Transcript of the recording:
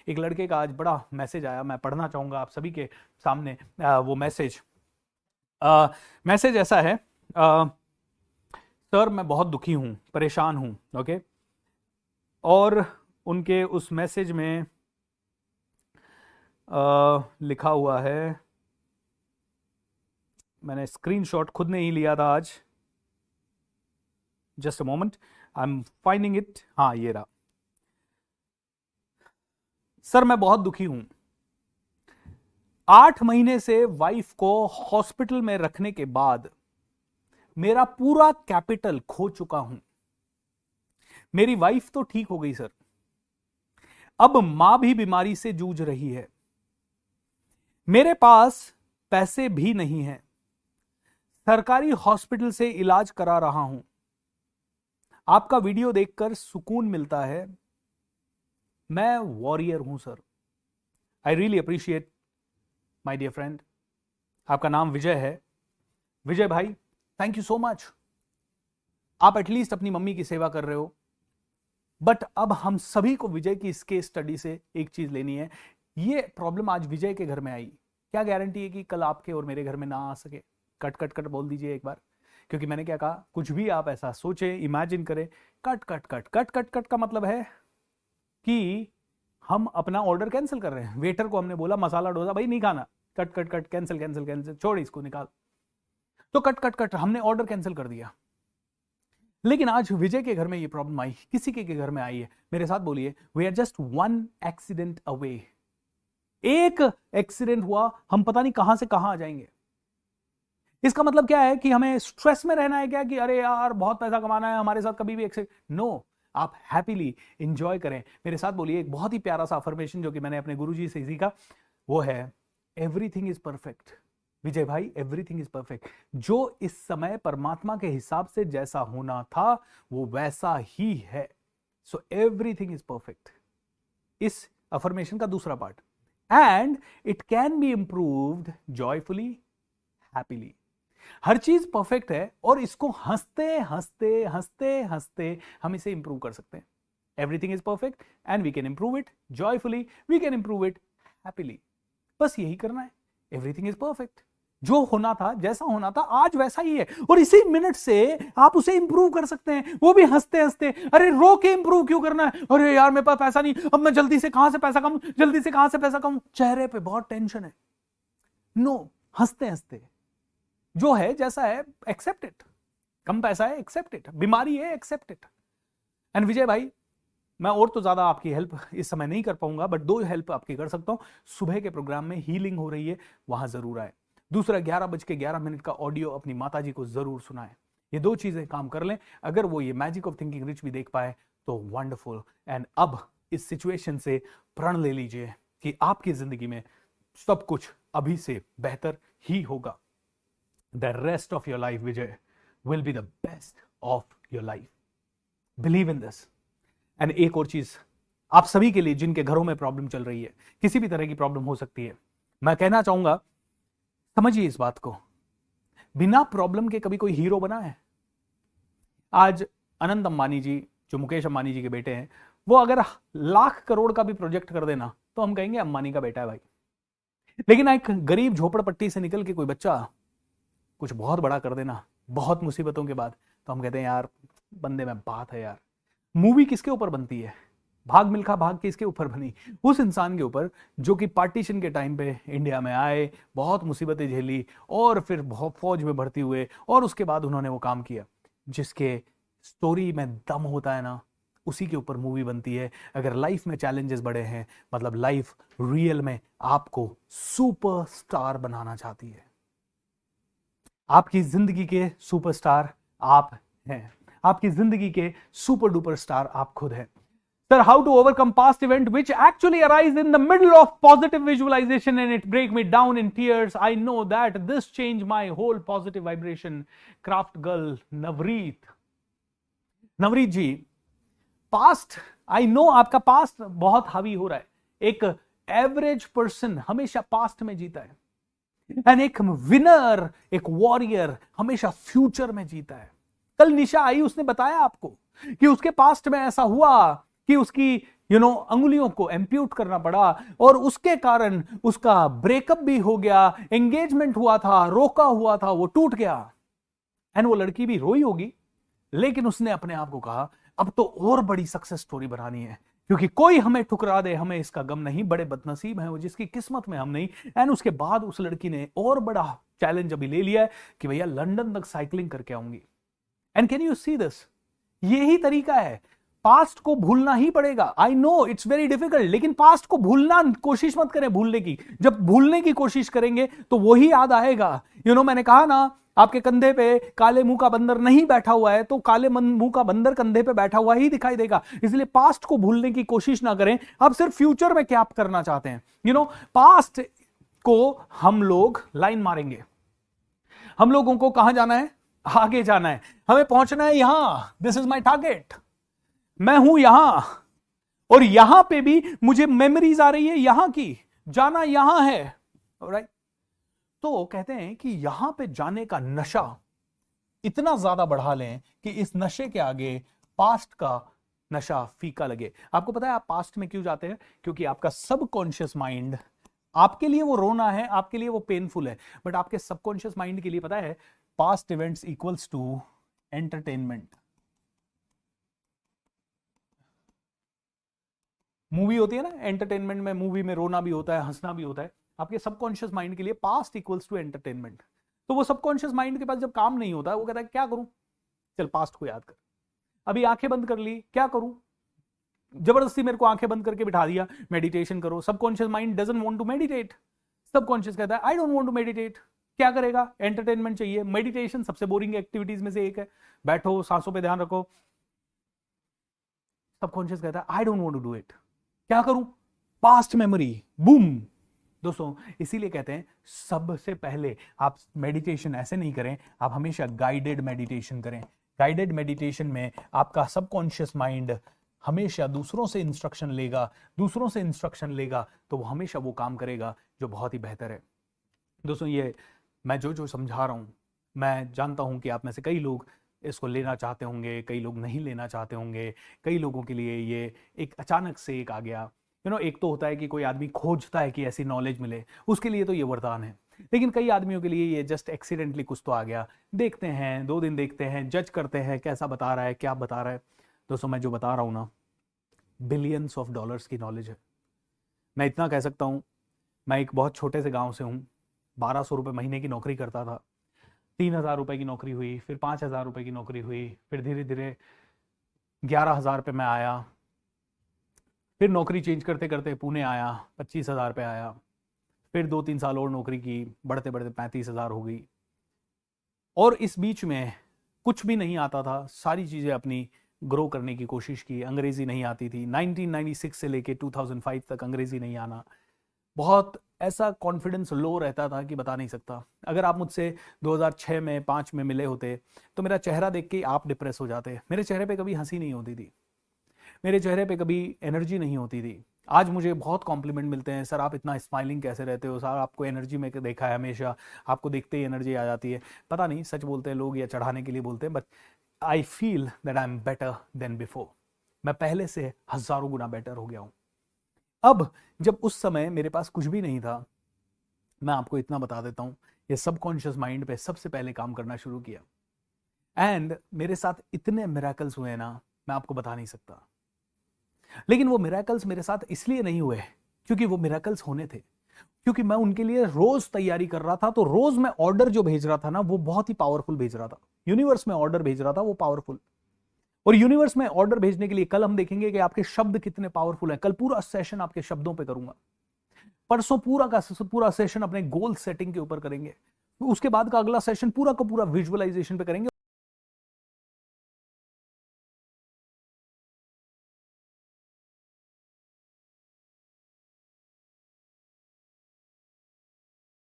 एक लड़के का आज बड़ा मैसेज आया, मैं पढ़ना चाहूंगा आप सभी के सामने वो मैसेज। मैसेज ऐसा है, सर मैं बहुत दुखी हूं, परेशान हूं, ओके। और उनके उस मैसेज में लिखा हुआ है, मैंने स्क्रीनशॉट खुद नहीं लिया था आज, just a moment, I am finding it. हाँ ये रहा। सर मैं बहुत दुखी हूं, 8 महीने से वाइफ को हॉस्पिटल में रखने के बाद मेरा पूरा कैपिटल खो चुका हूं। मेरी वाइफ तो ठीक हो गई सर, अब मां भी बीमारी से जूझ रही है। मेरे पास पैसे भी नहीं हैं, सरकारी हॉस्पिटल से इलाज करा रहा हूं। आपका वीडियो देखकर सुकून मिलता है। मैं वॉरियर हूं sir. I really appreciate my dear friend. आपका नाम विजय है। विजय भाई थैंक यू सो मच। आप एटलीस्ट अपनी मम्मी की सेवा कर रहे हो, बट अब हम सभी को विजय की इस केस स्टडी से एक चीज लेनी है। ये प्रॉब्लम आज विजय के घर में आई, क्या गारंटी है कि कल आपके और मेरे घर में ना आ सके? कट कट कट बोल दीजिए एक बार, क्योंकि मैंने क्या कहा, कुछ भी आप ऐसा सोचे, इमेजिन करें, cut cut cut cut cut cut का मतलब है कि हम अपना ऑर्डर कैंसिल कर रहे हैं। वेटर को हमने बोला मसाला डोसा भाई नहीं खाना, cut cut cut, cancel cancel cancel, छोड़ इसको निकाल। तो कट कट कट हमने ऑर्डर कैंसिल कर दिया। लेकिन आज विजय के घर में ये प्रॉब्लम आई, किसी के घर में आई है। मेरे साथ बोलिए, we are just one accident away. एक एक्सीडेंट हुआ, हम पता नहीं कहां से कहां आ जाएंगे। इसका मतलब क्या है कि हमें स्ट्रेस में रहना है क्या, कि अरे यार बहुत पैसा कमाना है, हमारे साथ कभी भी एक्सीडेंट? नो, आप हैप्पीली एंजॉय करें। मेरे साथ बोलिए, एक बहुत ही प्यारा सा अफर्मेशन जो कि मैंने अपने गुरुजी से सीखा, वो है एवरीथिंग इज परफेक्ट। विजय भाई एवरीथिंग इज परफेक्ट। जो इस समय परमात्मा के हिसाब से जैसा होना था वो वैसा ही है। So everything is perfect. इस अफर्मेशन का दूसरा part, and it can be improved joyfully, happily. हर चीज परफेक्ट है और इसको हंसते हंसते हंसते हंसते हम इसे इंप्रूव कर सकते हैं। Everything is perfect and we can improve it joyfully, we can improve it happily. बस यही करना है। Everything is perfect. जो होना था, जैसा होना था, आज वैसा ही है, और इसी मिनट से आप उसे इंप्रूव कर सकते हैं, वो भी हंसते हंसते। अरे रो के इंप्रूव क्यों करना है? अरे यार मेरे पास पैसा नहीं, अब मैं जल्दी से कहां से पैसा कमाऊं, जल्दी से कहां से पैसा कमाऊं। चेहरे पे बहुत टेंशन है। नो, हंसते हंसते जो है जैसा है एक्सेप्ट इट। कम पैसा है एक्सेप्ट इट, बीमारी है एक्सेप्ट इट। एंड विजय भाई, मैं और तो ज्यादा आपकी हेल्प इस समय नहीं कर पाऊंगा, बट 2 हेल्प आपकी कर सकता हूं। सुबह के प्रोग्राम में हीलिंग हो रही है, वहां जरूर आए। दूसरा 11:11 का ऑडियो अपनी माता जी को जरूर सुनाए। ये 2 चीजें काम कर लें। अगर वो ये मैजिक ऑफ थिंकिंग रिच भी देख पाए तो वंडरफुल। एंड अब इस सिचुएशन से प्रण ले लीजिए कि आपकी जिंदगी में सब कुछ अभी से बेहतर ही होगा। The rest of your life Vijay will be the best of your life. Believe in this. And एक और चीज आप सभी के लिए जिनके घरों में प्रॉब्लम चल रही है, किसी भी तरह की प्रॉब्लम हो सकती है, मैं कहना चाहूंगा समझिए इस बात को, बिना प्रॉब्लम के कभी कोई हीरो बना है? आज अनंत अंबानी जी, जो मुकेश अंबानी जी के बेटे हैं, वो अगर लाख करोड़ का भी प्रोजेक्ट कर देना तो हम कहेंगे अंबानी का बेटा है भाई। लेकिन एक गरीब झोपड़पट्टी से निकल के कोई बच्चा कुछ बहुत बड़ा कर देना, बहुत मुसीबतों के बाद, तो हम कहते हैं यार बंदे में बात है यार। मूवी किसके ऊपर बनती है? भाग मिल्खा भाग किसके ऊपर बनी? उस इंसान के ऊपर जो कि पार्टीशन के टाइम पे इंडिया में आए, बहुत मुसीबतें झेली, और फिर बहुत फौज में भर्ती हुए, और उसके बाद उन्होंने वो काम किया। जिसके स्टोरी में दम होता है ना, उसी के ऊपर मूवी बनती है। अगर लाइफ में चैलेंजेस बड़े हैं, मतलब लाइफ रियल में आपको सुपरस्टार बनाना चाहती है। आपकी जिंदगी के सुपरस्टार आप हैं। आपकी जिंदगी के सुपर डुपर स्टार आप खुद हैं। Sir, how to overcome past event which actually arise in the middle of positive visualization and it break me down in tears. I know that this changed my whole positive vibration. Craft girl Navreet. Navreet ji, past, I know आपका past बहुत हावी हो रहा है। एक average person हमेशा past में जीता है, एंड एक विनर, एक वॉरियर हमेशा फ्यूचर में जीता है। कल निशा आई, उसने बताया आपको कि उसके पास्ट में ऐसा हुआ कि उसकी अंगुलियों को एम्प्यूट करना पड़ा, और उसके कारण उसका ब्रेकअप भी हो गया, एंगेजमेंट हुआ था, रोका हुआ था, वो टूट गया। एंड वो लड़की भी रोई होगी, लेकिन उसने अपने आप को कहा अब तो और बड़ी सक्सेस स्टोरी बनानी है, क्योंकि कोई हमें ठुकरा दे हमें इसका गम नहीं, बड़े बदनसीब हैं वो जिसकी किस्मत में हम नहीं। एंड उसके बाद उस लड़की ने और बड़ा चैलेंज अभी ले लिया है कि भैया लंदन तक साइकिलिंग करके आऊंगी। And can you see this? यही तरीका है, पास्ट को भूलना ही पड़ेगा। I know it's very difficult, लेकिन पास्ट को भूलना कोशिश मत करें भूलने की। जब भूलने की कोशिश करेंगे तो वही याद आएगा। मैंने कहा ना, आपके कंधे पे काले मुंह का बंदर नहीं बैठा हुआ है, तो काले मुंह का बंदर कंधे पे बैठा हुआ ही दिखाई देगा। इसलिए पास्ट को भूलने की कोशिश ना करें, आप सिर्फ फ्यूचर में क्या करना चाहते हैं। पास्ट को हम लोग लाइन मारेंगे, हम लोगों को कहां जाना है, आगे जाना है, हमें पहुंचना है यहां, दिस इज माई टारगेट, मैं हूं यहां, और यहां पे भी मुझे मेमोरीज आ रही है यहां की, जाना यहां है, राइट। तो कहते हैं कि यहां पे जाने का नशा इतना ज्यादा बढ़ा लें कि इस नशे के आगे पास्ट का नशा फीका लगे। आपको पता है आप पास्ट में क्यों जाते हैं? क्योंकि आपका सबकॉन्शियस माइंड, आपके लिए वो रोना है, आपके लिए वो पेनफुल है, बट आपके सबकॉन्शियस माइंड के लिए पता है past events equals to entertainment. Movie होती है ना, एंटरटेनमेंट में, मूवी में रोना भी होता है, हंसना भी होता है। आपके सबकॉन्शियस माइंड के लिए पास्ट इक्वल्स टू एंटरटेनमेंट। तो वो सबकॉन्शियस माइंड के पास जब काम नहीं होता है, वो कहता है क्या करूं, चल पास्ट को याद कर। अभी आंखें बंद कर ली, क्या करूं, जबरदस्ती मेरे को आंखें बंद करके बिठा दिया, मेडिटेशन करो। Subconscious mind doesn't want to meditate. Subconscious कहता है I don't want to meditate. क्या करेगा, एंटरटेनमेंट चाहिए। मेडिटेशन सबसे बोरिंग एक्टिविटीज में से एक है, बैठो सांसों पे ध्यान रखो। सबकॉन्शियस कहता है I don't want to do it, क्या करूं, पास्ट मेमोरी, बूम। दोस्तों इसीलिए कहते हैं सबसे पहले आप मेडिटेशन ऐसे नहीं करें, आप हमेशा गाइडेड मेडिटेशन करें। गाइडेड मेडिटेशन में आपका सबकॉन्शियस माइंड हमेशा दूसरों से इंस्ट्रक्शन लेगा, दूसरों से इंस्ट्रक्शन लेगा तो वो हमेशा वो काम करेगा जो बहुत ही बेहतर है। दोस्तों ये मैं जो समझा रहा हूं, मैं जानता हूं कि आप में से कई लोग इसको लेना चाहते होंगे, कई लोग नहीं लेना चाहते होंगे, कई लोगों के लिए ये एक अचानक से एक आ गया। एक तो होता है कि कोई आदमी खोजता है कि ऐसी नॉलेज मिले, उसके लिए तो ये वरदान है। लेकिन कई आदमियों के लिए ये जस्ट एक्सीडेंटली कुछ तो आ गया, देखते हैं 2 दिन देखते हैं, जज करते हैं कैसा बता रहा है, क्या बता रहा है। दोस्तों मैं जो बता रहा हूं ना, बिलियंस ऑफ डॉलर्स की नॉलेज है। मैं इतना कह सकता हूं, मैं एक बहुत छोटे से गांव से हूं, 1200 रुपये महीने की नौकरी करता था, 3000 रुपये की नौकरी हुई, फिर 5000 रुपये की नौकरी हुई, फिर धीरे धीरे 11000 पे मैं आया, फिर नौकरी चेंज करते करते पुणे आया, 25000 पे आया, फिर 2-3 साल और नौकरी की, बढ़ते बढ़ते 35000 हो गई। और इस बीच में कुछ भी नहीं आता था, सारी चीज़ें अपनी ग्रो करने की कोशिश की। अंग्रेज़ी नहीं आती थी, 1996 से लेके 2005 तक अंग्रेज़ी नहीं आना। बहुत ऐसा कॉन्फिडेंस लो रहता था कि बता नहीं सकता। अगर आप मुझसे 2006 में 5 में मिले होते तो मेरा चेहरा देख के आप डिप्रेस हो जाते। मेरे चेहरे पे कभी हंसी नहीं होती थी, मेरे चेहरे पे कभी एनर्जी नहीं होती थी। आज मुझे बहुत कॉम्प्लीमेंट मिलते हैं, सर आप इतना स्माइलिंग कैसे रहते हो, सर आपको एनर्जी में देखा है हमेशा, आपको देखते ही एनर्जी आ जाती है। पता नहीं सच बोलते हैं लोग या चढ़ाने के लिए बोलते हैं, but I feel that I am better than before. मैं पहले से हजारों गुना बेटर हो गया हूं। अब जब उस समय मेरे पास कुछ भी नहीं था, मैं आपको इतना बता देता हूं, ये सबकॉन्शियस माइंड पे सबसे पहले काम करना शुरू किया। एंड मेरे साथ इतने मिरेकल्स हुए ना, मैं आपको बता नहीं सकता। लेकिन वो मिरेकल्स मेरे साथ इसलिए नहीं हुए क्योंकि वो मिरेकल्स होने थे, क्योंकि मैं उनके लिए रोज तैयारी कर रहा था। तो रोज मैं ऑर्डर जो भेज रहा था ना, वो बहुत ही पावरफुल भेज रहा था। यूनिवर्स में ऑर्डर भेज रहा था वो पावरफुल। और यूनिवर्स में ऑर्डर भेजने के लिए कल हम देखेंगे कि आपके शब्द कितने पावरफुल हैं। कल पूरा सेशन आपके शब्दों पे करूंगा, परसों पूरा का पूरा सेशन अपने गोल सेटिंग के ऊपर करेंगे, उसके बाद का अगला सेशन पूरा का पूरा विजुअलाइजेशन पे करेंगे।